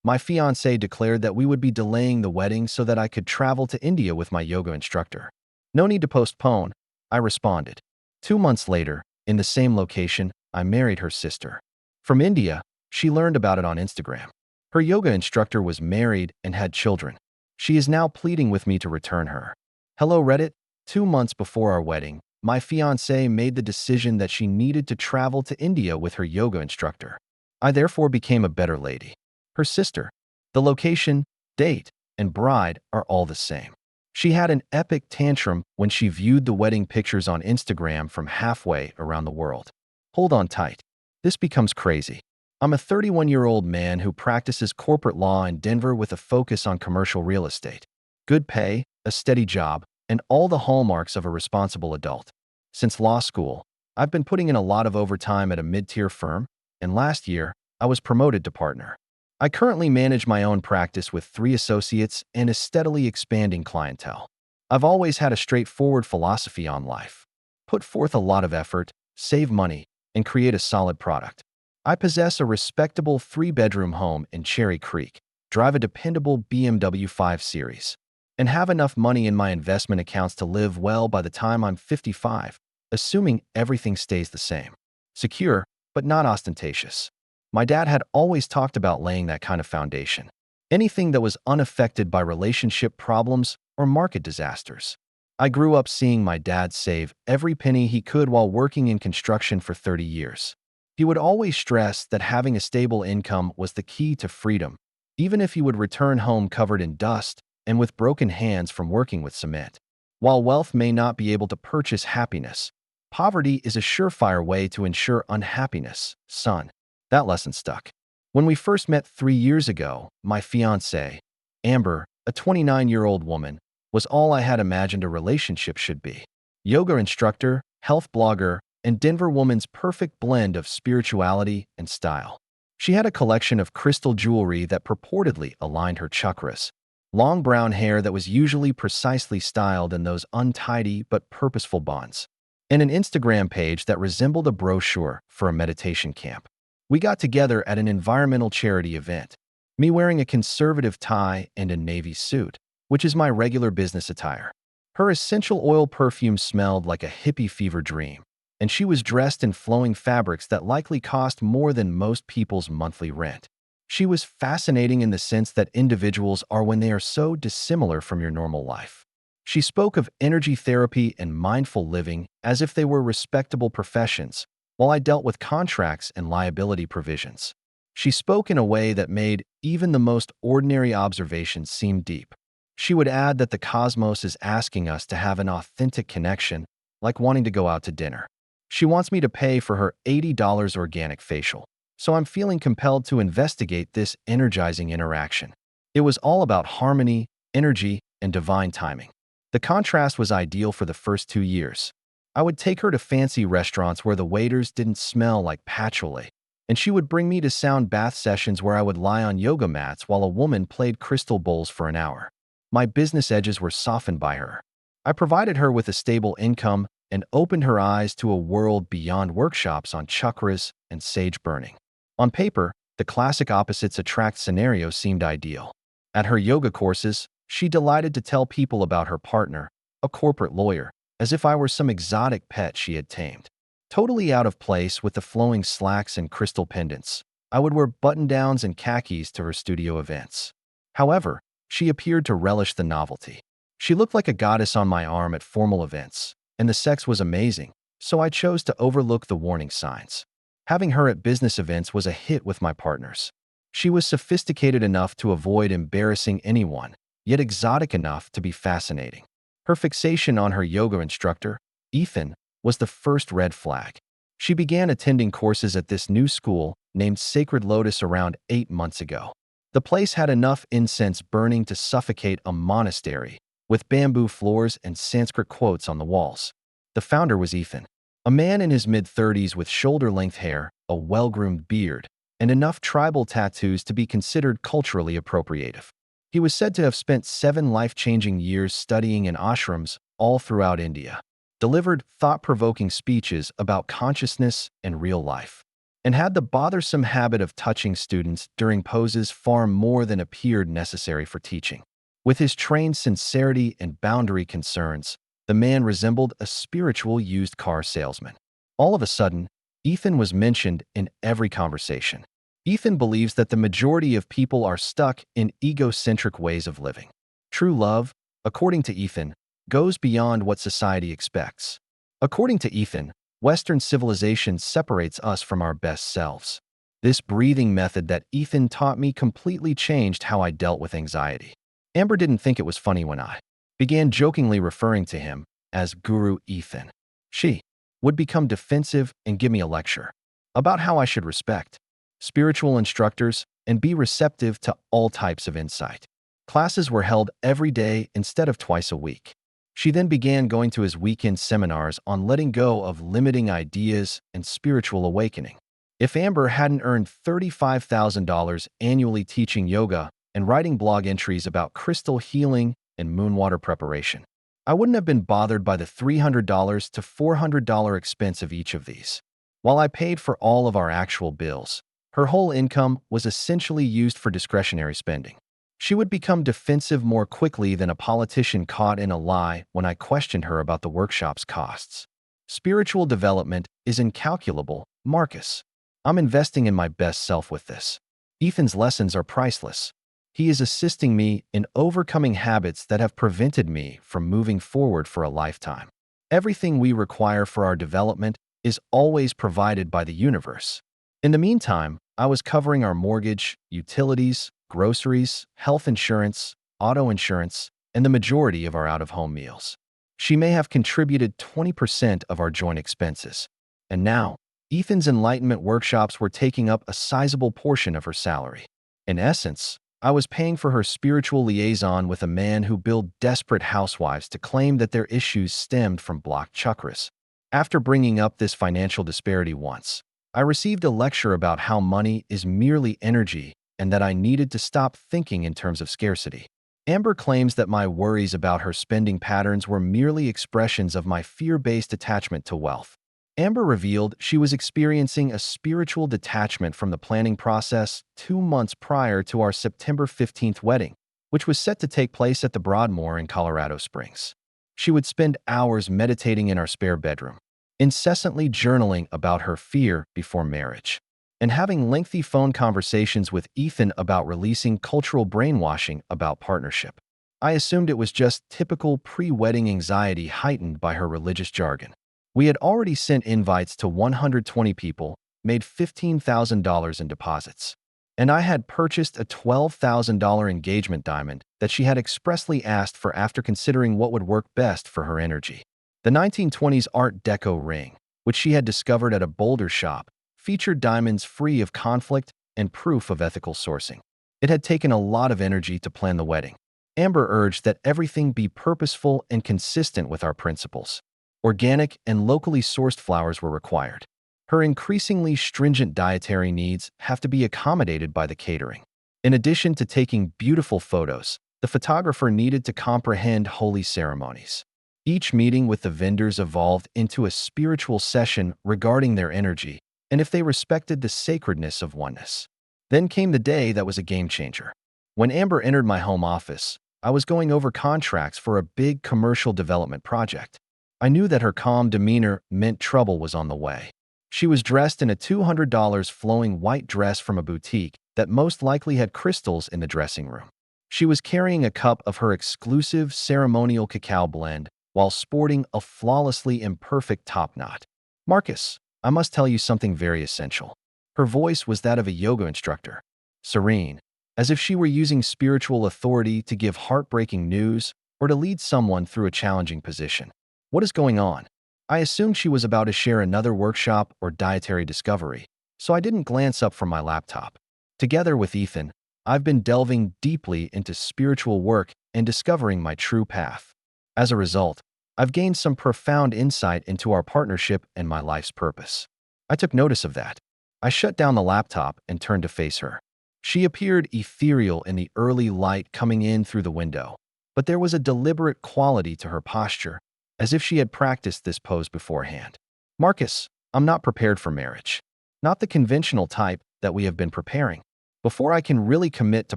My fiancé declared that we would be delaying the wedding so that I could travel to India with my yoga instructor. No need to postpone, I responded. 2 months later, in the same location, I married her sister. From India, she learned about it on Instagram. Her yoga instructor was married and had children. She is now pleading with me to return her. Hello Reddit. 2 months before our wedding, my fiancée made the decision that she needed to travel to India with her yoga instructor. I therefore became a better lady. Her sister. The location, date, and bride are all the same. She had an epic tantrum when she viewed the wedding pictures on Instagram from halfway around the world. Hold on tight. This becomes crazy. I'm a 31-year-old man who practices corporate law in Denver with a focus on commercial real estate. Good pay, a steady job, and all the hallmarks of a responsible adult. Since law school, I've been putting in a lot of overtime at a mid-tier firm, and last year, I was promoted to partner. I currently manage my own practice with 3 associates and a steadily expanding clientele. I've always had a straightforward philosophy on life. Put forth a lot of effort, save money, and create a solid product. I possess a respectable 3-bedroom home in Cherry Creek, drive a dependable BMW 5 Series, and have enough money in my investment accounts to live well by the time I'm 55, assuming everything stays the same. Secure, but not ostentatious. My dad had always talked about laying that kind of foundation. Anything that was unaffected by relationship problems or market disasters. I grew up seeing my dad save every penny he could while working in construction for 30 years. He would always stress that having a stable income was the key to freedom, even if he would return home covered in dust and with broken hands from working with cement. While wealth may not be able to purchase happiness, poverty is a surefire way to ensure unhappiness, son. That lesson stuck. When we first met 3 years ago, my fiancée, Amber, a 29-year-old woman, was all I had imagined a relationship should be. Yoga instructor, health blogger, and Denver woman's perfect blend of spirituality and style. She had a collection of crystal jewelry that purportedly aligned her chakras, long brown hair that was usually precisely styled in those untidy but purposeful bonds, and an Instagram page that resembled a brochure for a meditation camp. We got together at an environmental charity event, me wearing a conservative tie and a navy suit, which is my regular business attire. Her essential oil perfume smelled like a hippie fever dream, and she was dressed in flowing fabrics that likely cost more than most people's monthly rent. She was fascinating in the sense that individuals are when they are so dissimilar from your normal life. She spoke of energy therapy and mindful living as if they were respectable professions, while I dealt with contracts and liability provisions. She spoke in a way that made even the most ordinary observations seem deep. She would add that the cosmos is asking us to have an authentic connection, like wanting to go out to dinner. She wants me to pay for her $80 organic facial, so I'm feeling compelled to investigate this energizing interaction. It was all about harmony, energy, and divine timing. The contrast was ideal for the first 2 years. I would take her to fancy restaurants where the waiters didn't smell like patchouli, and she would bring me to sound bath sessions where I would lie on yoga mats while a woman played crystal bowls for an hour. My business edges were softened by her. I provided her with a stable income and opened her eyes to a world beyond workshops on chakras and sage burning. On paper, the classic opposites attract scenario seemed ideal. At her yoga courses, she delighted to tell people about her partner, a corporate lawyer, as if I were some exotic pet she had tamed. Totally out of place with the flowing slacks and crystal pendants, I would wear button-downs and khakis to her studio events. However, she appeared to relish the novelty. She looked like a goddess on my arm at formal events, and the sex was amazing, so I chose to overlook the warning signs. Having her at business events was a hit with my partners. She was sophisticated enough to avoid embarrassing anyone, yet exotic enough to be fascinating. Her fixation on her yoga instructor, Ethan, was the first red flag. She began attending courses at this new school named Sacred Lotus around 8 months ago. The place had enough incense burning to suffocate a monastery, with bamboo floors and Sanskrit quotes on the walls. The founder was Ethan, a man in his mid-30s with shoulder-length hair, a well-groomed beard, and enough tribal tattoos to be considered culturally appropriative. He was said to have spent 7 life-changing years studying in ashrams all throughout India, delivered thought-provoking speeches about consciousness and real life, and had the bothersome habit of touching students during poses far more than appeared necessary for teaching. With his trained sincerity and boundary concerns, the man resembled a spiritual used car salesman. All of a sudden, Ethan was mentioned in every conversation. Ethan believes that the majority of people are stuck in egocentric ways of living. True love, according to Ethan, goes beyond what society expects. According to Ethan, Western civilization separates us from our best selves. This breathing method that Ethan taught me completely changed how I dealt with anxiety. Amber didn't think it was funny when I began jokingly referring to him as Guru Ethan. She would become defensive and give me a lecture about how I should respect spiritual instructors and be receptive to all types of insight. Classes were held every day instead of twice a week. She then began going to his weekend seminars on letting go of limiting ideas and spiritual awakening. If Amber hadn't earned $35,000 annually teaching yoga and writing blog entries about crystal healing and moonwater preparation, I wouldn't have been bothered by the $300 to $400 expense of each of these. While I paid for all of our actual bills, her whole income was essentially used for discretionary spending. She would become defensive more quickly than a politician caught in a lie when I questioned her about the workshop's costs. Spiritual development is incalculable, Marcus. I'm investing in my best self with this. Ethan's lessons are priceless. He is assisting me in overcoming habits that have prevented me from moving forward for a lifetime. Everything we require for our development is always provided by the universe. In the meantime, I was covering our mortgage, utilities, groceries, health insurance, auto insurance, and the majority of our out-of-home meals. She may have contributed 20% of our joint expenses. And now, Ethan's enlightenment workshops were taking up a sizable portion of her salary. In essence, I was paying for her spiritual liaison with a man who billed desperate housewives to claim that their issues stemmed from blocked chakras. After bringing up this financial disparity once, I received a lecture about how money is merely energy and that I needed to stop thinking in terms of scarcity. Amber claims that my worries about her spending patterns were merely expressions of my fear-based attachment to wealth. Amber revealed she was experiencing a spiritual detachment from the planning process 2 months prior to our September 15th wedding, which was set to take place at the Broadmoor in Colorado Springs. She would spend hours meditating in our spare bedroom, incessantly journaling about her fear before marriage, and having lengthy phone conversations with Ethan about releasing cultural brainwashing about partnership. I assumed it was just typical pre-wedding anxiety heightened by her religious jargon. We had already sent invites to 120 people, made $15,000 in deposits, and I had purchased a $12,000 engagement diamond that she had expressly asked for after considering what would work best for her energy. The 1920s Art Deco ring, which she had discovered at a Boulder shop, featured diamonds free of conflict and proof of ethical sourcing. It had taken a lot of energy to plan the wedding. Amber urged that everything be purposeful and consistent with our principles. Organic and locally sourced flowers were required. Her increasingly stringent dietary needs have to be accommodated by the catering. In addition to taking beautiful photos, the photographer needed to comprehend holy ceremonies. Each meeting with the vendors evolved into a spiritual session regarding their energy and if they respected the sacredness of oneness. Then came the day that was a game changer. When Amber entered my home office, I was going over contracts for a big commercial development project. I knew that her calm demeanor meant trouble was on the way. She was dressed in a $200 flowing white dress from a boutique that most likely had crystals in the dressing room. She was carrying a cup of her exclusive ceremonial cacao blend while sporting a flawlessly imperfect top knot. Marcus, I must tell you something very essential. Her voice was that of a yoga instructor, serene, as if she were using spiritual authority to give heartbreaking news or to lead someone through a challenging position. What is going on? I assumed she was about to share another workshop or dietary discovery, so I didn't glance up from my laptop. Together with Ethan, I've been delving deeply into spiritual work and discovering my true path. As a result, I've gained some profound insight into our partnership and my life's purpose. I took notice of that. I shut down the laptop and turned to face her. She appeared ethereal in the early light coming in through the window, but there was a deliberate quality to her posture, as if she had practiced this pose beforehand. Marcus, I'm not prepared for marriage. not the conventional type that we have been preparing. Before I can really commit to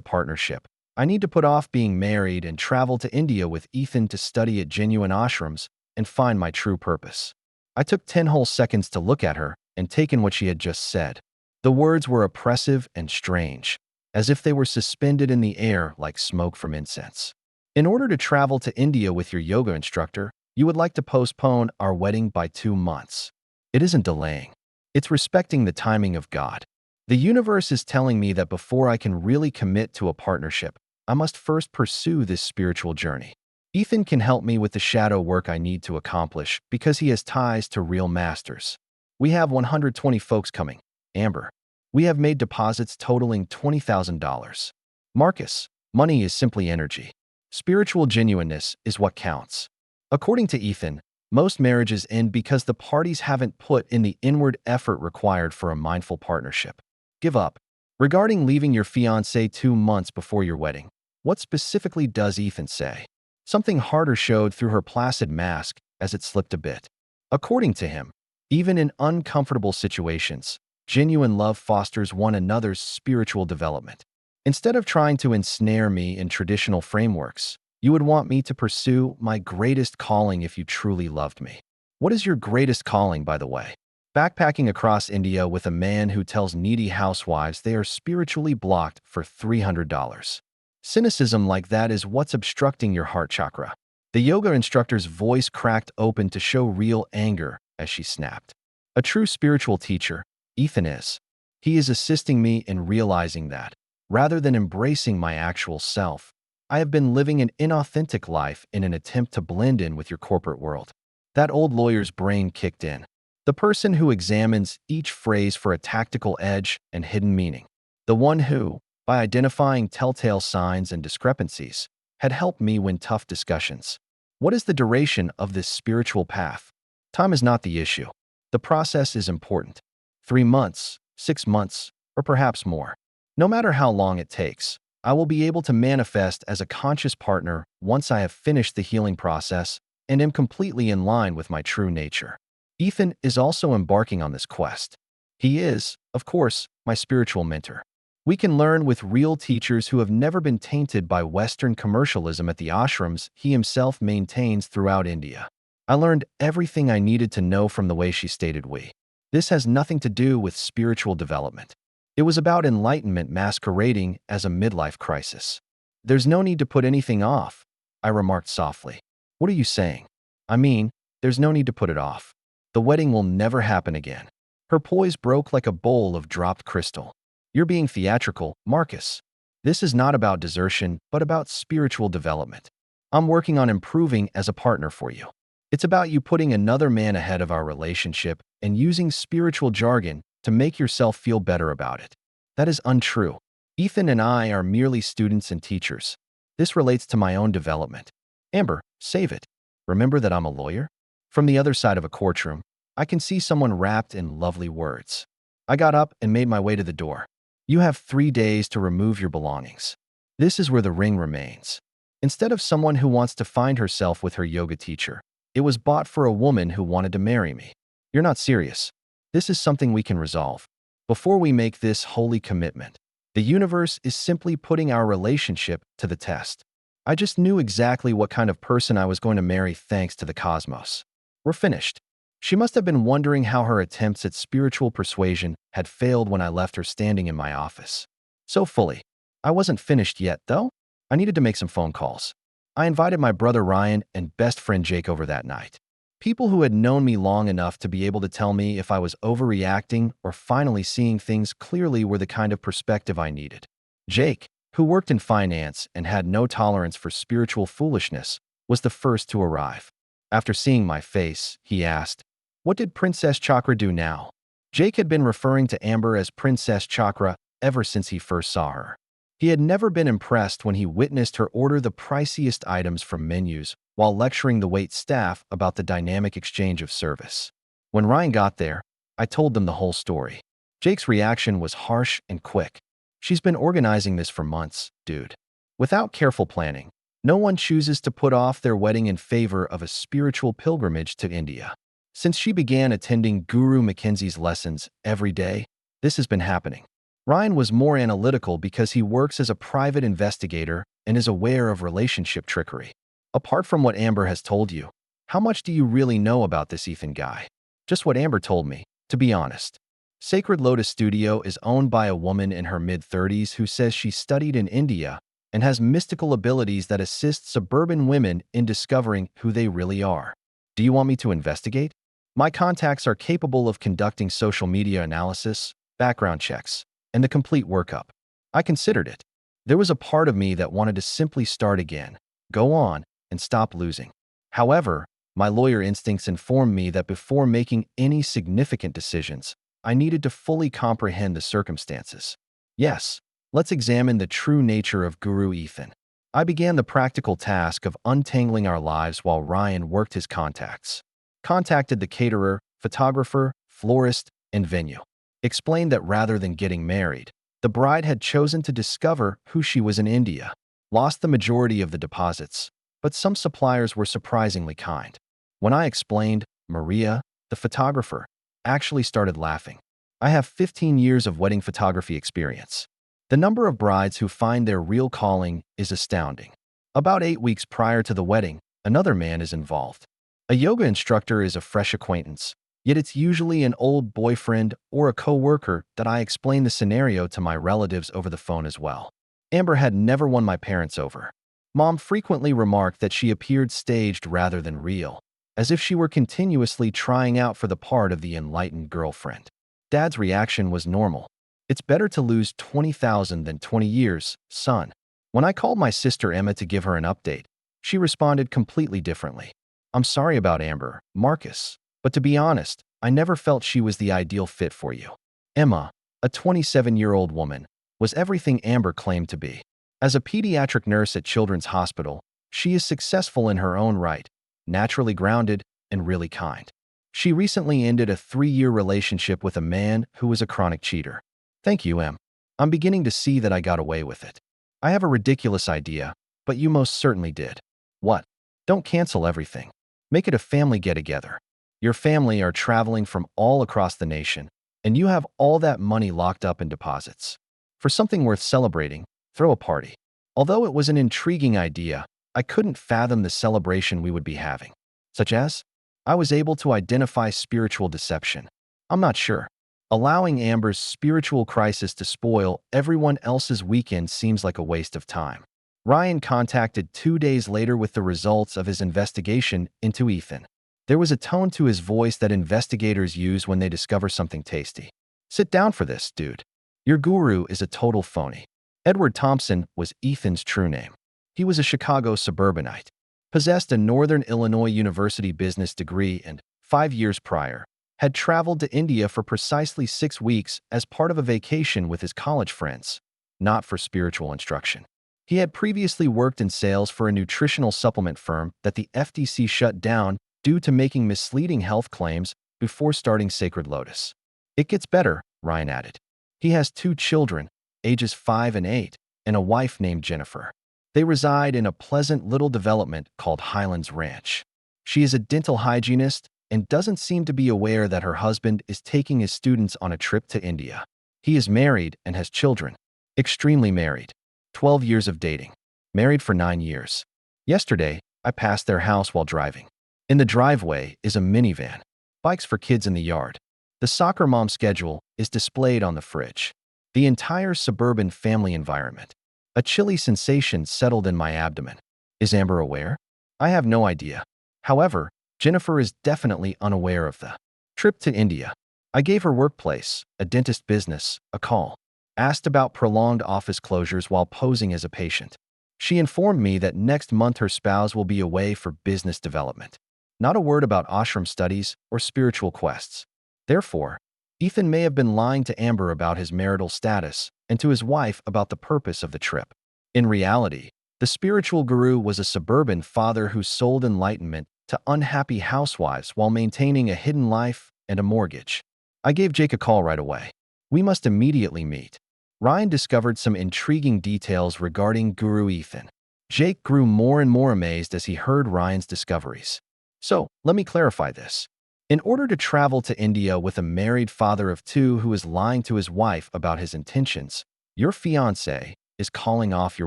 partnership, I need to put off being married and travel to India with Ethan to study at genuine ashrams and find my true purpose. I took 10 whole seconds to look at her and take in what she had just said. The words were oppressive and strange, as if they were suspended in the air like smoke from incense. In order to travel to India with your yoga instructor, you would like to postpone our wedding by 2 months. It isn't delaying. It's respecting the timing of God. The universe is telling me that before I can really commit to a partnership, I must first pursue this spiritual journey. Ethan can help me with the shadow work I need to accomplish because he has ties to real masters. We have 120 folks coming. Amber. We have made deposits totaling $20,000. Marcus. Money is simply energy. Spiritual genuineness is what counts. According to Ethan, most marriages end because the parties haven't put in the inward effort required for a mindful partnership. Give up. Regarding leaving your fiancé 2 months before your wedding, what specifically does Ethan say? Something harder showed through her placid mask as it slipped a bit. According to him, even in uncomfortable situations, genuine love fosters one another's spiritual development. Instead of trying to ensnare me in traditional frameworks, you would want me to pursue my greatest calling if you truly loved me. What is your greatest calling, by the way? Backpacking across India with a man who tells needy housewives they are spiritually blocked for $300. Cynicism like that is what's obstructing your heart chakra. The yoga instructor's voice cracked open to show real anger as she snapped. A true spiritual teacher, Ethan is. He is assisting me in realizing that, rather than embracing my actual self, I have been living an inauthentic life in an attempt to blend in with your corporate world. That old lawyer's brain kicked in. The person who examines each phrase for a tactical edge and hidden meaning. The one who, by identifying telltale signs and discrepancies, had helped me win tough discussions. What is the duration of this spiritual path? Time is not the issue. The process is important. 3 months, 6 months, or perhaps more. No matter how long it takes, I will be able to manifest as a conscious partner once I have finished the healing process and am completely in line with my true nature. Ethan is also embarking on this quest. He is, of course, my spiritual mentor. We can learn with real teachers who have never been tainted by Western commercialism at the ashrams he himself maintains throughout India. I learned everything I needed to know from the way she stated we. This has nothing to do with spiritual development. It was about enlightenment masquerading as a midlife crisis. There's no need to put anything off, I remarked softly. What are you saying? I mean, there's no need to put it off. The wedding will never happen again. Her poise broke like a bowl of dropped crystal. You're being theatrical, Marcus. This is not about desertion, but about spiritual development. I'm working on improving as a partner for you. It's about you putting another man ahead of our relationship and using spiritual jargon to make yourself feel better about it. That is untrue. Ethan and I are merely students and teachers. This relates to my own development. Amber, save it. Remember that I'm a lawyer? From the other side of a courtroom, I can see someone wrapped in lovely words. I got up and made my way to the door. You have 3 days to remove your belongings. This is where the ring remains. Instead of someone who wants to find herself with her yoga teacher, it was bought for a woman who wanted to marry me. You're not serious. This is something we can resolve. Before we make this holy commitment, the universe is simply putting our relationship to the test. I just knew exactly what kind of person I was going to marry thanks to the cosmos. We're finished. She must have been wondering how her attempts at spiritual persuasion had failed when I left her standing in my office. So fully. I wasn't finished yet, though. I needed to make some phone calls. I invited my brother Ryan and best friend Jake over that night. People who had known me long enough to be able to tell me if I was overreacting or finally seeing things clearly were the kind of perspective I needed. Jake, who worked in finance and had no tolerance for spiritual foolishness, was the first to arrive. After seeing my face, he asked, "What did Princess Chakra do now?" Jake had been referring to Amber as Princess Chakra ever since he first saw her. He had never been impressed when he witnessed her order the priciest items from menus while lecturing the wait staff about the dynamic exchange of service. When Ryan got there, I told them the whole story. Jake's reaction was harsh and quick. "She's been organizing this for months, dude." Without careful planning, no one chooses to put off their wedding in favor of a spiritual pilgrimage to India. Since she began attending Guru Mackenzie's lessons every day, This has been happening. Ryan was more analytical because he works as a private investigator and is aware of relationship trickery. Apart from what Amber has told you, how much do you really know about this Ethan guy? Just what Amber told me, to be honest. Sacred Lotus Studio is owned by a woman in her mid-30s who says she studied in India and has mystical abilities that assist suburban women in discovering who they really are. Do you want me to investigate? My contacts are capable of conducting social media analysis, background checks, and the complete workup. I considered it. There was a part of me that wanted to simply start again, go on, and stop losing. However, my lawyer instincts informed me that before making any significant decisions, I needed to fully comprehend the circumstances. Yes, let's examine the true nature of Guru Ethan. I began the practical task of untangling our lives while Ryan worked his contacts. Contacted the caterer, photographer, florist, and venue. Explained that rather than getting married, the bride had chosen to discover who she was in India. Lost the majority of the deposits, but some suppliers were surprisingly kind. When I explained, Maria, the photographer, actually started laughing. I have 15 years of wedding photography experience. The number of brides who find their real calling is astounding. About 8 weeks prior to the wedding, another man is involved. A yoga instructor is a fresh acquaintance, yet it's usually an old boyfriend or a co-worker that I explain the scenario to my relatives over the phone as well. Amber had never won my parents over. Mom frequently remarked that she appeared staged rather than real, as if she were continuously trying out for the part of the enlightened girlfriend. Dad's reaction was normal. It's better to lose 20,000 than 20 years, son. When I called my sister Emma to give her an update, she responded completely differently. I'm sorry about Amber, Marcus, but to be honest, I never felt she was the ideal fit for you. Emma, a 27-year-old woman, was everything Amber claimed to be. As a pediatric nurse at Children's Hospital, she is successful in her own right, naturally grounded, and really kind. She recently ended a 3-year relationship with a man who was a chronic cheater. Thank you, Em. I'm beginning to see that I got away with it. I have a ridiculous idea, but you most certainly did. What? Don't cancel everything. Make it a family get-together. Your family are traveling from all across the nation, and you have all that money locked up in deposits. For something worth celebrating, throw a party. Although it was an intriguing idea, I couldn't fathom the celebration we would be having. Such as? I was able to identify spiritual deception. I'm not sure. Allowing Amber's spiritual crisis to spoil everyone else's weekend seems like a waste of time. Ryan contacted 2 days later with the results of his investigation into Ethan. There was a tone to his voice that investigators use when they discover something tasty. Sit down for this, dude. Your guru is a total phony. Edward Thompson was Ethan's true name. He was a Chicago suburbanite, possessed a Northern Illinois University business degree, and 5 years prior, had traveled to India for precisely 6 weeks as part of a vacation with his college friends, not for spiritual instruction. He had previously worked in sales for a nutritional supplement firm that the FTC shut down due to making misleading health claims before starting Sacred Lotus. It gets better, Ryan added. He has 2 children, ages 5 and 8, and a wife named Jennifer. They reside in a pleasant little development called Highlands Ranch. She is a dental hygienist and doesn't seem to be aware that her husband is taking his students on a trip to India. He is married and has children. Extremely married. 12 years of dating. Married for 9 years. Yesterday, I passed their house while driving. In the driveway is a minivan. Bikes for kids in the yard. The soccer mom schedule is displayed on the fridge. The entire suburban family environment. A chilly sensation settled in my abdomen. Is Amber aware? I have no idea. However, Jennifer is definitely unaware of the trip to India. I gave her workplace, a dentist business, a call. Asked about prolonged office closures while posing as a patient. She informed me that next month her spouse will be away for business development. Not a word about ashram studies or spiritual quests. Therefore, Ethan may have been lying to Amber about his marital status and to his wife about the purpose of the trip. In reality, the spiritual guru was a suburban father who sold enlightenment to unhappy housewives while maintaining a hidden life and a mortgage. I gave Jake a call right away. We must immediately meet. Ryan discovered some intriguing details regarding Guru Ethan. Jake grew more and more amazed as he heard Ryan's discoveries. So, let me clarify this. In order to travel to India with a married father of two who is lying to his wife about his intentions, your fiancé is calling off your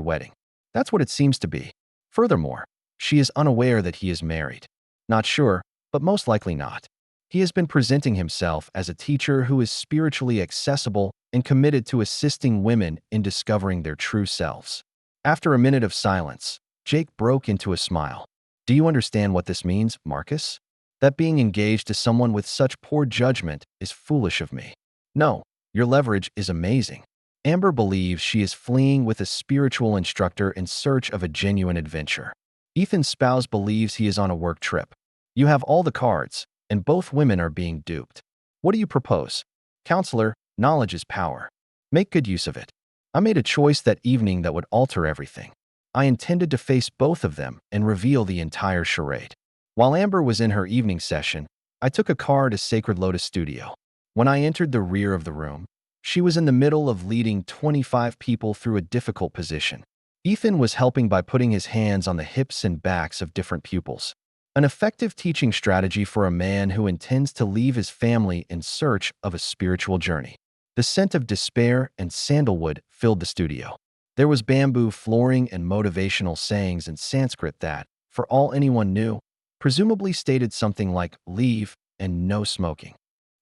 wedding. That's what it seems to be. Furthermore, she is unaware that he is married. Not sure, but most likely not. He has been presenting himself as a teacher who is spiritually accessible and committed to assisting women in discovering their true selves. After a minute of silence, Jake broke into a smile. Do you understand what this means, Marcus? That being engaged to someone with such poor judgment is foolish of me. No, your leverage is amazing. Amber believes she is fleeing with a spiritual instructor in search of a genuine adventure. Ethan's spouse believes he is on a work trip. You have all the cards, and both women are being duped. What do you propose? Counselor, knowledge is power. Make good use of it. I made a choice that evening that would alter everything. I intended to face both of them and reveal the entire charade. While Amber was in her evening session, I took a car to Sacred Lotus Studio. When I entered the rear of the room, she was in the middle of leading 25 people through a difficult position. Ethan was helping by putting his hands on the hips and backs of different pupils. An effective teaching strategy for a man who intends to leave his family in search of a spiritual journey. The scent of despair and sandalwood filled the studio. There was bamboo flooring and motivational sayings in Sanskrit that, for all anyone knew, presumably stated something like leave and no smoking.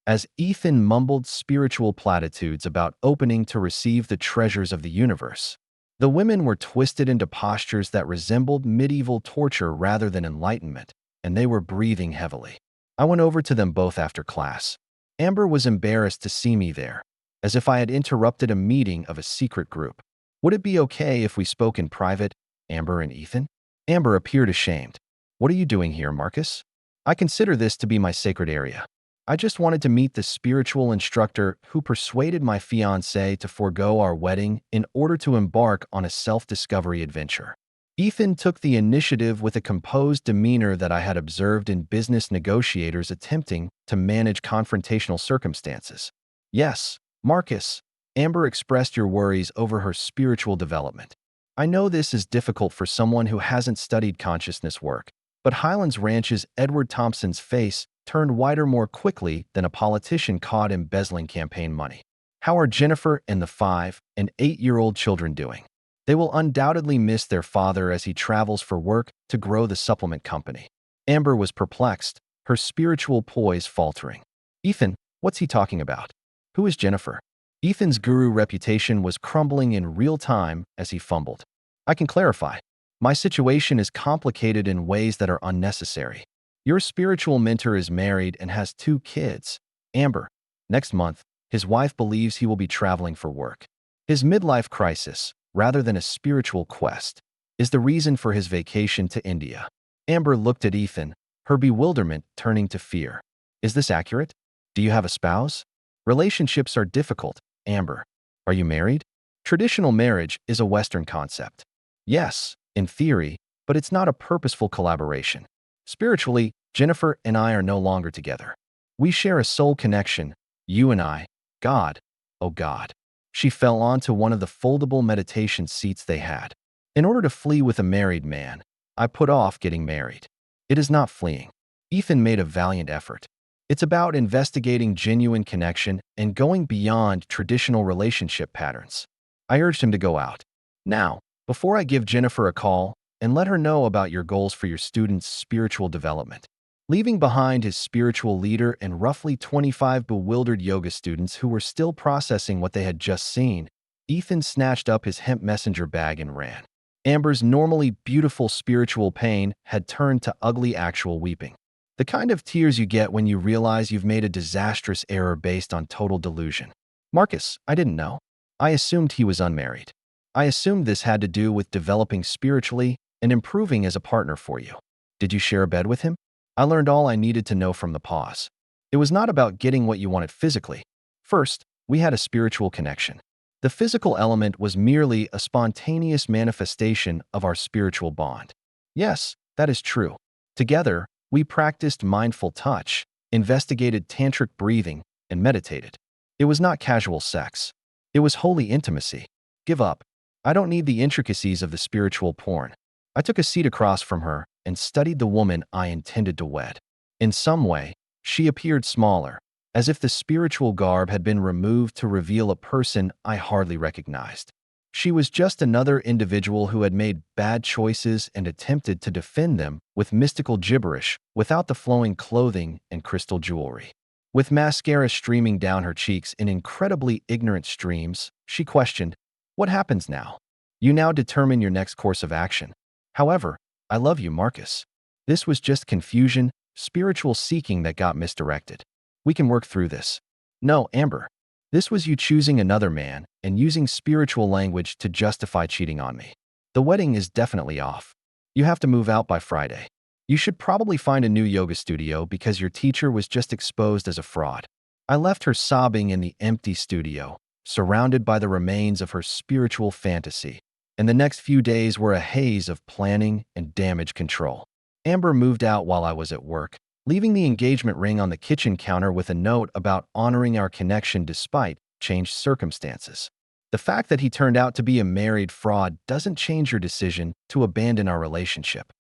As Ethan mumbled spiritual platitudes about opening to receive the treasures of the universe, the women were twisted into postures that resembled medieval torture rather than enlightenment, and they were breathing heavily. I went over to them both after class. Amber was embarrassed to see me there, as if I had interrupted a meeting of a secret group. Would it be okay if we spoke in private, Amber and Ethan? Amber appeared ashamed. What are you doing here, Marcus? I consider this to be my sacred area. I just wanted to meet the spiritual instructor who persuaded my fiancé to forego our wedding in order to embark on a self-discovery adventure. Ethan took the initiative with a composed demeanor that I had observed in business negotiators attempting to manage confrontational circumstances. Yes, Marcus, Amber expressed your worries over her spiritual development. I know this is difficult for someone who hasn't studied consciousness work, but Highlands Ranch's Edward Thompson's face turned whiter more quickly than a politician caught embezzling campaign money. How are Jennifer and the 5- and 8-year-old children doing? They will undoubtedly miss their father as he travels for work to grow the supplement company. Amber was perplexed, her spiritual poise faltering. Ethan, what's he talking about? Who is Jennifer? Ethan's guru reputation was crumbling in real time as he fumbled. I can clarify. My situation is complicated in ways that are unnecessary. Your spiritual mentor is married and has 2 kids. Amber, next month, his wife believes he will be traveling for work. His midlife crisis, rather than a spiritual quest, is the reason for his vacation to India. Amber looked at Ethan, her bewilderment turning to fear. Is this accurate? Do you have a spouse? Relationships are difficult, Amber. Are you married? Traditional marriage is a Western concept. Yes, in theory, but it's not a purposeful collaboration. Spiritually, Jennifer and I are no longer together. We share a soul connection, you and I. God, oh God. She fell onto one of the foldable meditation seats they had. In order to flee with a married man, I put off getting married. It is not fleeing. Ethan made a valiant effort. It's about investigating genuine connection and going beyond traditional relationship patterns. I urged him to go out. Now, before I give Jennifer a call and let her know about your goals for your students' spiritual development. Leaving behind his spiritual leader and roughly 25 bewildered yoga students who were still processing what they had just seen, Ethan snatched up his hemp messenger bag and ran. Amber's normally beautiful spiritual pain had turned to ugly actual weeping. The kind of tears you get when you realize you've made a disastrous error based on total delusion. Marcus, I didn't know. I assumed he was unmarried. I assumed this had to do with developing spiritually and improving as a partner for you. Did you share a bed with him? I learned all I needed to know from the pause. It was not about getting what you wanted physically. First, we had a spiritual connection. The physical element was merely a spontaneous manifestation of our spiritual bond. Yes, that is true. Together, we practiced mindful touch, investigated tantric breathing, and meditated. It was not casual sex. It was holy intimacy. Give up. I don't need the intricacies of the spiritual porn. I took a seat across from her and studied the woman I intended to wed. In some way, She appeared smaller, as if the spiritual garb had been removed to reveal a person I hardly recognized. She was just another individual who had made bad choices and attempted to defend them with mystical gibberish without the flowing clothing and crystal jewelry. With mascara streaming down her cheeks in incredibly ignorant streams, she questioned, "What happens now? You now determine your next course of action. However, I love you, Marcus. This was just confusion, spiritual seeking that got misdirected. We can work through this." "No, Amber. This was you choosing another man and using spiritual language to justify cheating on me. The wedding is definitely off. You have to move out by Friday. You should probably find a new yoga studio because your teacher was just exposed as a fraud." I left her sobbing in the empty studio, surrounded by the remains of her spiritual fantasy, and the next few days were a haze of planning and damage control. Amber moved out while I was at work, leaving the engagement ring on the kitchen counter with a note about honoring our connection despite changed circumstances. The fact that he turned out to be a married fraud doesn't change your decision to abandon our relationship.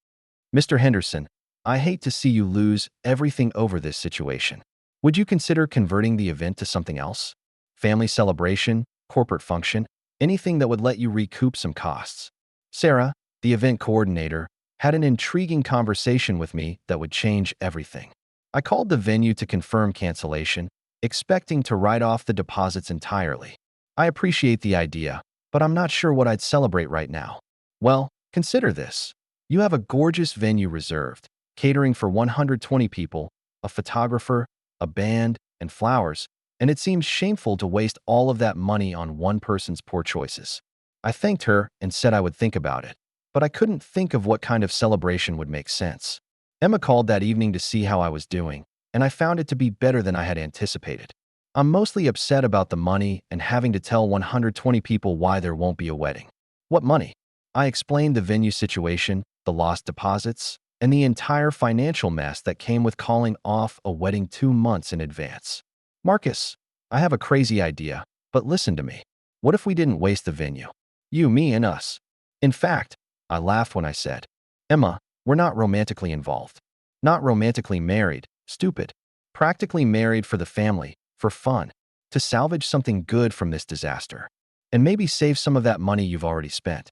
"Mr. Henderson, I hate to see you lose everything over this situation. Would you consider converting the event to something else? Family celebration, corporate function, anything that would let you recoup some costs?" Sarah, the event coordinator, had an intriguing conversation with me that would change everything. I called the venue to confirm cancellation, expecting to write off the deposits entirely. "I appreciate the idea, but I'm not sure what I'd celebrate right now." "Well, consider this. You have a gorgeous venue reserved, catering for 120 people, a photographer, a band, and flowers, and it seems shameful to waste all of that money on one person's poor choices." I thanked her and said I would think about it, but I couldn't think of what kind of celebration would make sense. Emma called that evening to see how I was doing, and I found it to be better than I had anticipated. "I'm mostly upset about the money and having to tell 120 people why there won't be a wedding." "What money?" I explained the venue situation, the lost deposits, and the entire financial mess that came with calling off a wedding 2 months in advance. "Marcus, I have a crazy idea, but listen to me. What if we didn't waste the venue? You, me, and us. In fact," I laughed when I said, "Emma, we're not romantically involved. Not romantically married, stupid. Practically married for the family, for fun, to salvage something good from this disaster. And maybe save some of that money you've already spent.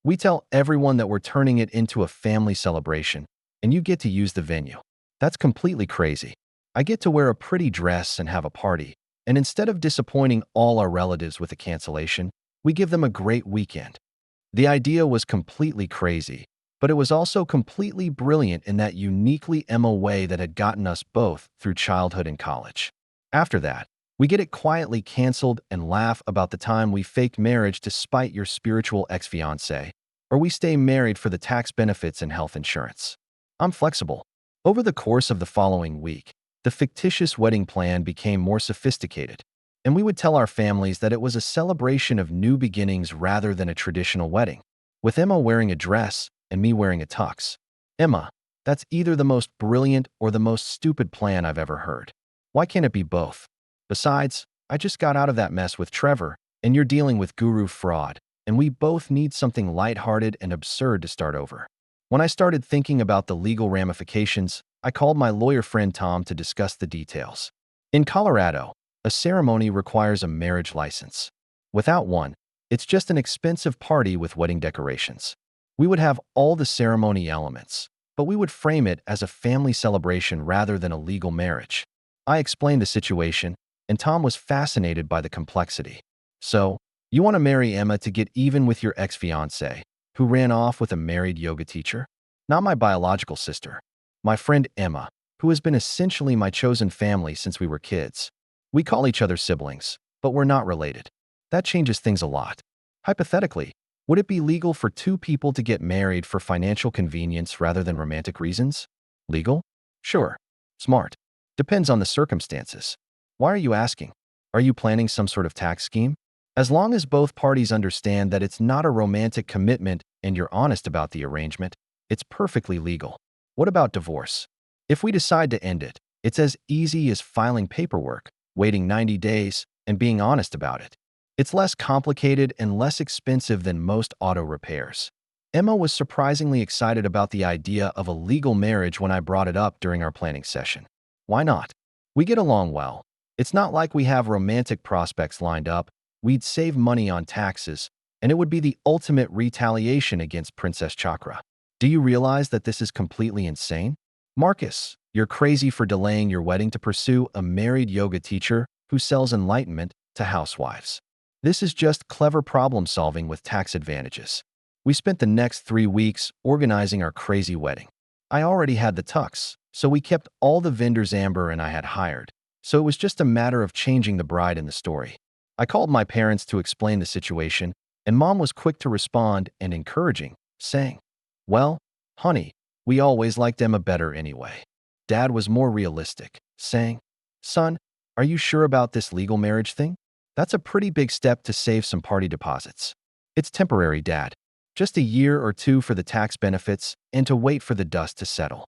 We tell everyone that we're turning it into a family celebration, and you get to use the venue. That's completely crazy. I get to wear a pretty dress and have a party, and instead of disappointing all our relatives with a cancellation, we give them a great weekend." The idea was completely crazy, but it was also completely brilliant in that uniquely Emma way that had gotten us both through childhood and college. After that, we get it quietly canceled and laugh about the time we faked marriage to spite your spiritual ex-fiancé, or we stay married for the tax benefits and health insurance. I'm flexible. Over the course of the following week, the fictitious wedding plan became more sophisticated, and we would tell our families that it was a celebration of new beginnings rather than a traditional wedding, with Emma wearing a dress and me wearing a tux. "Emma, that's either the most brilliant or the most stupid plan I've ever heard. Why can't it be both? Besides, I just got out of that mess with Trevor, and you're dealing with guru fraud, and we both need something lighthearted and absurd to start over." When I started thinking about the legal ramifications, I called my lawyer friend Tom to discuss the details. In Colorado, a ceremony requires a marriage license. Without one, it's just an expensive party with wedding decorations. We would have all the ceremony elements, but we would frame it as a family celebration rather than a legal marriage. I explained the situation, and Tom was fascinated by the complexity. "So, you want to marry Emma to get even with your ex-fiancé, who ran off with a married yoga teacher? Not my biological sister. My friend Emma, who has been essentially my chosen family since we were kids. We call each other siblings, but we're not related. That changes things a lot. Hypothetically, would it be legal for 2 people to get married for financial convenience rather than romantic reasons? Legal? Sure. Smart. Depends on the circumstances. Why are you asking? Are you planning some sort of tax scheme? As long as both parties understand that it's not a romantic commitment and you're honest about the arrangement, it's perfectly legal. What about divorce? If we decide to end it, it's as easy as filing paperwork, waiting 90 days, and being honest about it. It's less complicated and less expensive than most auto repairs. Emma was surprisingly excited about the idea of a legal marriage when I brought it up during our planning session. Why not? We get along well. It's not like we have romantic prospects lined up. We'd save money on taxes, and it would be the ultimate retaliation against Princess Chakra. Do you realize that this is completely insane? Marcus, you're crazy for delaying your wedding to pursue a married yoga teacher who sells enlightenment to housewives. This is just clever problem solving with tax advantages. We spent the next 3 weeks organizing our crazy wedding. I already had the tux, so we kept all the vendors Amber and I had hired, so it was just a matter of changing the bride in the story. I called my parents to explain the situation, and Mom was quick to respond and encouraging, saying, "Well, honey, we always liked Emma better anyway." Dad was more realistic, saying, "Son, are you sure about this legal marriage thing? That's a pretty big step to save some party deposits." "It's temporary, Dad. Just a year or 2 for the tax benefits and to wait for the dust to settle."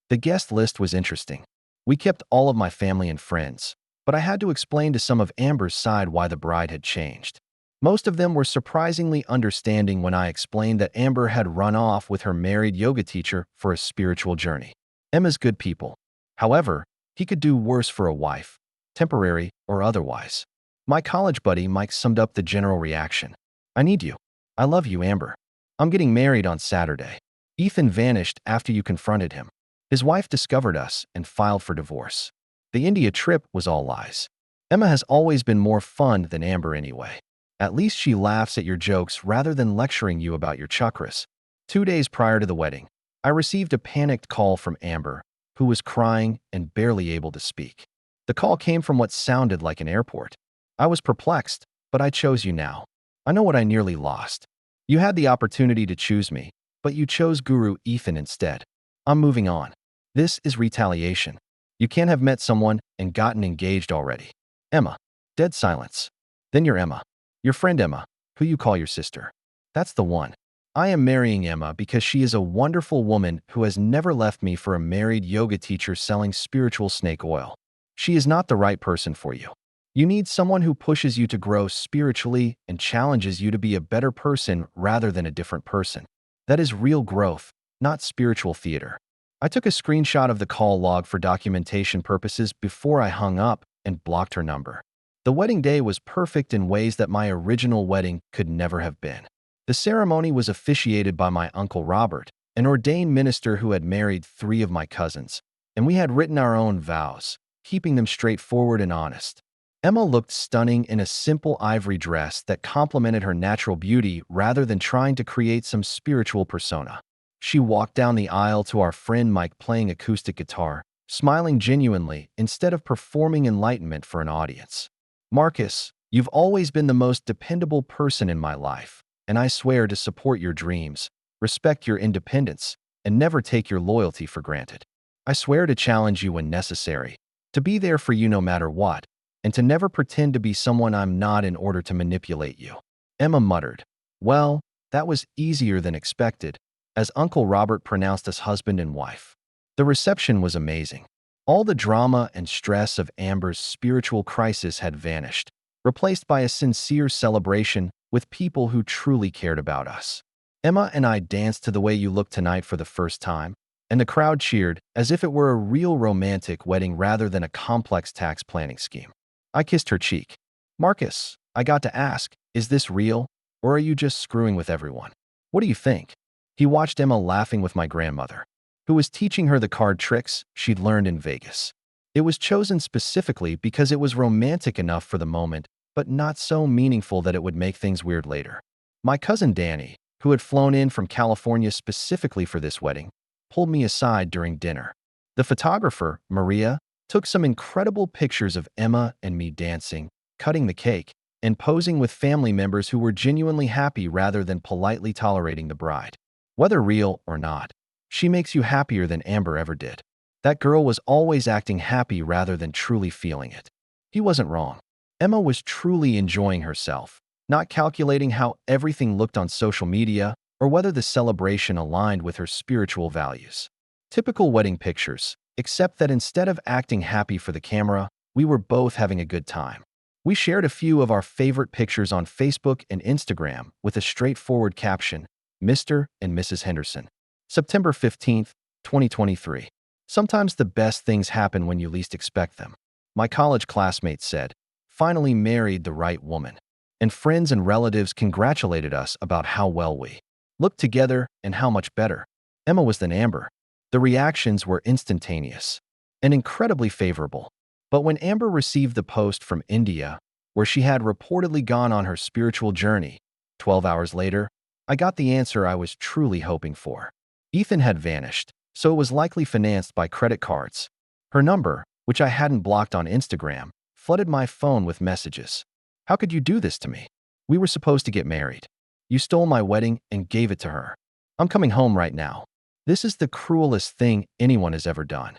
The guest list was interesting. We kept all of my family and friends, but I had to explain to some of Amber's side why the bride had changed. Most of them were surprisingly understanding when I explained that Amber had run off with her married yoga teacher for a spiritual journey. Emma's good people. However, he could do worse for a wife, temporary or otherwise. My college buddy Mike summed up the general reaction. "I need you. I love you, Amber. I'm getting married on Saturday." Ethan vanished after you confronted him. His wife discovered us and filed for divorce. The India trip was all lies. Emma has always been more fun than Amber anyway. At least she laughs at your jokes rather than lecturing you about your chakras. 2 days prior to the wedding, I received a panicked call from Amber, who was crying and barely able to speak. The call came from what sounded like an airport. I was perplexed, but I chose you now. I know what I nearly lost. You had the opportunity to choose me, but you chose Guru Ethan instead. I'm moving on. This is retaliation. You can't have met someone and gotten engaged already. Emma. Dead silence. Then you're Emma. Your friend Emma, who you call your sister. That's the one. I am marrying Emma because she is a wonderful woman who has never left me for a married yoga teacher selling spiritual snake oil. She is not the right person for you. You need someone who pushes you to grow spiritually and challenges you to be a better person rather than a different person. That is real growth, not spiritual theater. I took a screenshot of the call log for documentation purposes before I hung up and blocked her number. The wedding day was perfect in ways that my original wedding could never have been. The ceremony was officiated by my Uncle Robert, an ordained minister who had married 3 of my cousins, and we had written our own vows, keeping them straightforward and honest. Emma looked stunning in a simple ivory dress that complemented her natural beauty rather than trying to create some spiritual persona. She walked down the aisle to our friend Mike playing acoustic guitar, smiling genuinely instead of performing enlightenment for an audience. "Marcus, you've always been the most dependable person in my life, and I swear to support your dreams, respect your independence, and never take your loyalty for granted. I swear to challenge you when necessary, to be there for you no matter what, and to never pretend to be someone I'm not in order to manipulate you." Emma muttered. Well, that was easier than expected, as Uncle Robert pronounced us husband and wife. The reception was amazing. All the drama and stress of Amber's spiritual crisis had vanished, replaced by a sincere celebration with people who truly cared about us. Emma and I danced to The Way You Look Tonight for the first time, and the crowd cheered as if it were a real romantic wedding rather than a complex tax planning scheme. I kissed her cheek. "Marcus, I got to ask, is this real, or are you just screwing with everyone? What do you think?" He watched Emma laughing with my grandmother, who was teaching her the card tricks she'd learned in Vegas. It was chosen specifically because it was romantic enough for the moment, but not so meaningful that it would make things weird later. My cousin Danny, who had flown in from California specifically for this wedding, pulled me aside during dinner. The photographer, Maria, took some incredible pictures of Emma and me dancing, cutting the cake, and posing with family members who were genuinely happy rather than politely tolerating the bride. Whether real or not, she makes you happier than Amber ever did. That girl was always acting happy rather than truly feeling it. He wasn't wrong. Emma was truly enjoying herself, not calculating how everything looked on social media or whether the celebration aligned with her spiritual values. Typical wedding pictures, except that instead of acting happy for the camera, we were both having a good time. We shared a few of our favorite pictures on Facebook and Instagram with a straightforward caption, "Mr. and Mrs. Henderson. September 15th, 2023. Sometimes the best things happen when you least expect them. My college classmate said, finally married the right woman. And friends and relatives congratulated us about how well we looked together and how much better Emma was than Amber. The reactions were instantaneous and incredibly favorable. But when Amber received the post from India, where she had reportedly gone on her spiritual journey, 12 hours later, I got the answer I was truly hoping for. Ethan had vanished, so it was likely financed by credit cards. Her number, which I hadn't blocked on Instagram, flooded my phone with messages. How could you do this to me? We were supposed to get married. You stole my wedding and gave it to her. I'm coming home right now. This is the cruelest thing anyone has ever done.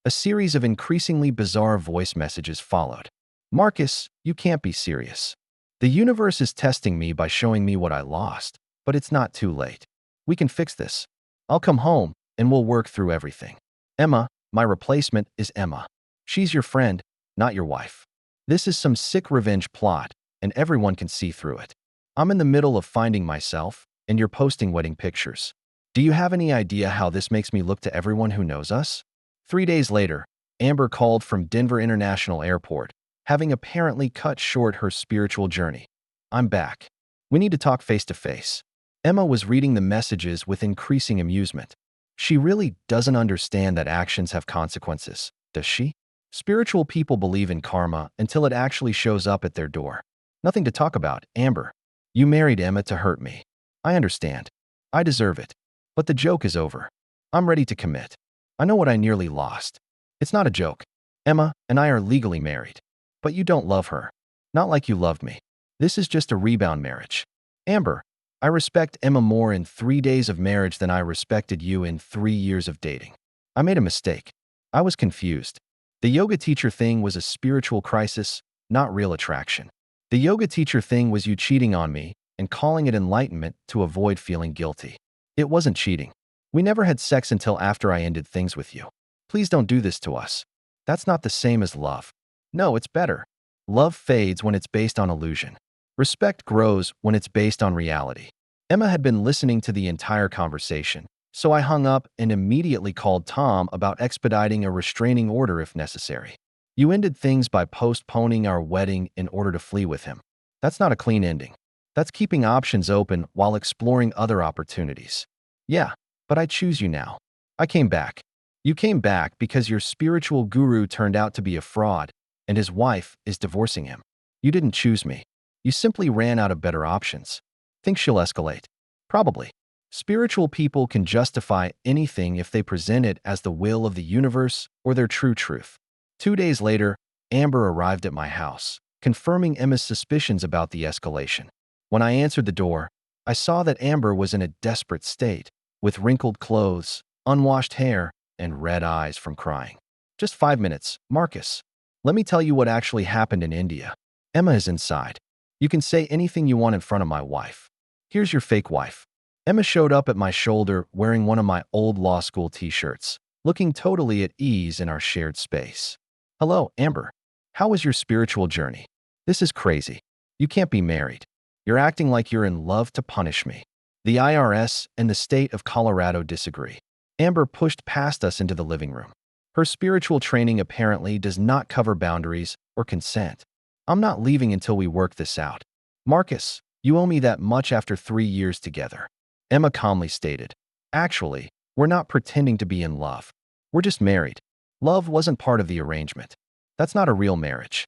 A series of increasingly bizarre voice messages followed. Marcus, you can't be serious. The universe is testing me by showing me what I lost, but it's not too late. We can fix this. I'll come home and we'll work through everything. Emma, my replacement is Emma. She's your friend, not your wife. This is some sick revenge plot, and everyone can see through it. I'm in the middle of finding myself, and you're posting wedding pictures. Do you have any idea how this makes me look to everyone who knows us? 3 days later, Amber called from Denver International Airport, having apparently cut short her spiritual journey. I'm back. We need to talk face to face. Emma was reading the messages with increasing amusement. She really doesn't understand that actions have consequences, does she? Spiritual people believe in karma until it actually shows up at their door. Nothing to talk about, Amber. You married Emma to hurt me. I understand. I deserve it. But the joke is over. I'm ready to commit. I know what I nearly lost. It's not a joke. Emma and I are legally married. But you don't love her. Not like you loved me. This is just a rebound marriage. Amber, I respect Emma more in 3 days of marriage than I respected you in 3 years of dating. I made a mistake. I was confused. The yoga teacher thing was a spiritual crisis, not real attraction. The yoga teacher thing was you cheating on me and calling it enlightenment to avoid feeling guilty. It wasn't cheating. We never had sex until after I ended things with you. Please don't do this to us. That's not the same as love. No, it's better. Love fades when it's based on illusion. Respect grows when it's based on reality. Emma had been listening to the entire conversation, so I hung up and immediately called Tom about expediting a restraining order if necessary. You ended things by postponing our wedding in order to flee with him. That's not a clean ending. That's keeping options open while exploring other opportunities. Yeah, but I choose you now. I came back. You came back because your spiritual guru turned out to be a fraud, and his wife is divorcing him. You didn't choose me. You simply ran out of better options. Think she'll escalate? Probably. Spiritual people can justify anything if they present it as the will of the universe or their true truth. 2 days later, Amber arrived at my house, confirming Emma's suspicions about the escalation. When I answered the door, I saw that Amber was in a desperate state, with wrinkled clothes, unwashed hair, and red eyes from crying. Just 5 minutes, Marcus. Let me tell you what actually happened in India. Emma is inside. You can say anything you want in front of my wife. Here's your fake wife. Emma showed up at my shoulder wearing one of my old law school t-shirts, looking totally at ease in our shared space. Hello, Amber. How was your spiritual journey? This is crazy. You can't be married. You're acting like you're in love to punish me. The IRS and the state of Colorado disagree. Amber pushed past us into the living room. Her spiritual training apparently does not cover boundaries or consent. I'm not leaving until we work this out. Marcus, you owe me that much after 3 years together. Emma calmly stated. Actually, we're not pretending to be in love. We're just married. Love wasn't part of the arrangement. That's not a real marriage.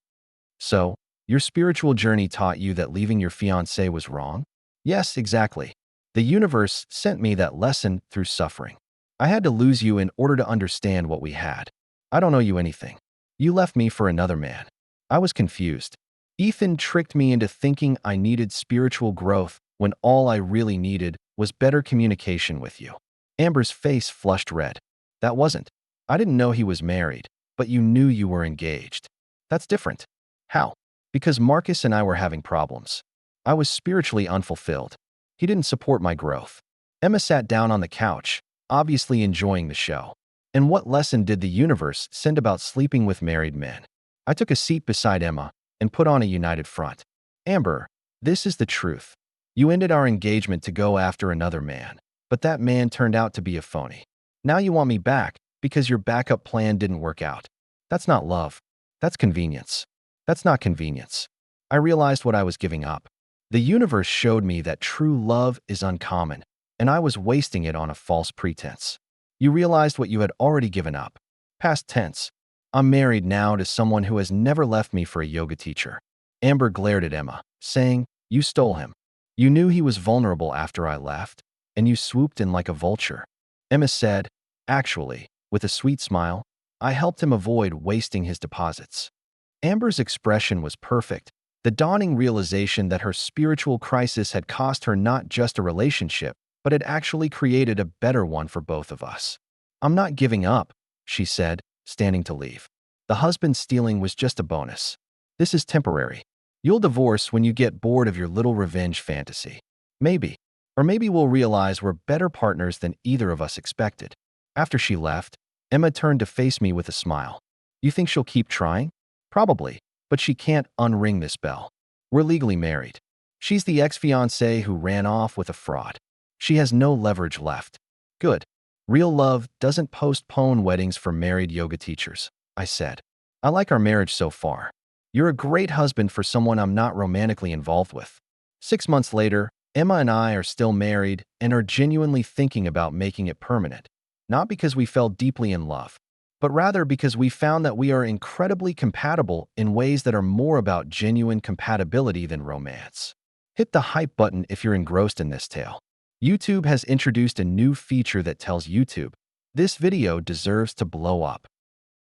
So, your spiritual journey taught you that leaving your fiancé was wrong? Yes, exactly. The universe sent me that lesson through suffering. I had to lose you in order to understand what we had. I don't owe you anything. You left me for another man. I was confused. Ethan tricked me into thinking I needed spiritual growth when all I really needed was better communication with you. Amber's face flushed red. That wasn't. I didn't know he was married, but you knew you were engaged. That's different. How? Because Marcus and I were having problems. I was spiritually unfulfilled. He didn't support my growth. Emma sat down on the couch, obviously enjoying the show. And what lesson did the universe send about sleeping with married men? I took a seat beside Emma and put on a united front. Amber, this is the truth. You ended our engagement to go after another man, but that man turned out to be a phony. Now you want me back because your backup plan didn't work out. That's not love. That's convenience. That's not convenience. I realized what I was giving up. The universe showed me that true love is uncommon, and I was wasting it on a false pretense. You realized what you had already given up. Past tense. I'm married now to someone who has never left me for a yoga teacher. Amber glared at Emma, saying, "You stole him. You knew he was vulnerable after I left, and you swooped in like a vulture." Emma said, "Actually," with a sweet smile, "I helped him avoid wasting his deposits." Amber's expression was perfect, the dawning realization that her spiritual crisis had cost her not just a relationship, but had actually created a better one for both of us. "I'm not giving up," she said, standing to leave. "The husband stealing was just a bonus. This is temporary. You'll divorce when you get bored of your little revenge fantasy. Maybe. Or maybe we'll realize we're better partners than either of us expected." After she left, Emma turned to face me with a smile. "You think she'll keep trying?" "Probably, but she can't unring this bell. We're legally married. She's the ex-fiancé who ran off with a fraud. She has no leverage left." "Good. Real love doesn't postpone weddings for married yoga teachers," I said. "I like our marriage so far. You're a great husband for someone I'm not romantically involved with." 6 months later, Emma and I are still married and are genuinely thinking about making it permanent. Not because we fell deeply in love, but rather because we found that we are incredibly compatible in ways that are more about genuine compatibility than romance. Hit the hype button if you're engrossed in this tale. YouTube has introduced a new feature that tells YouTube, "This video deserves to blow up."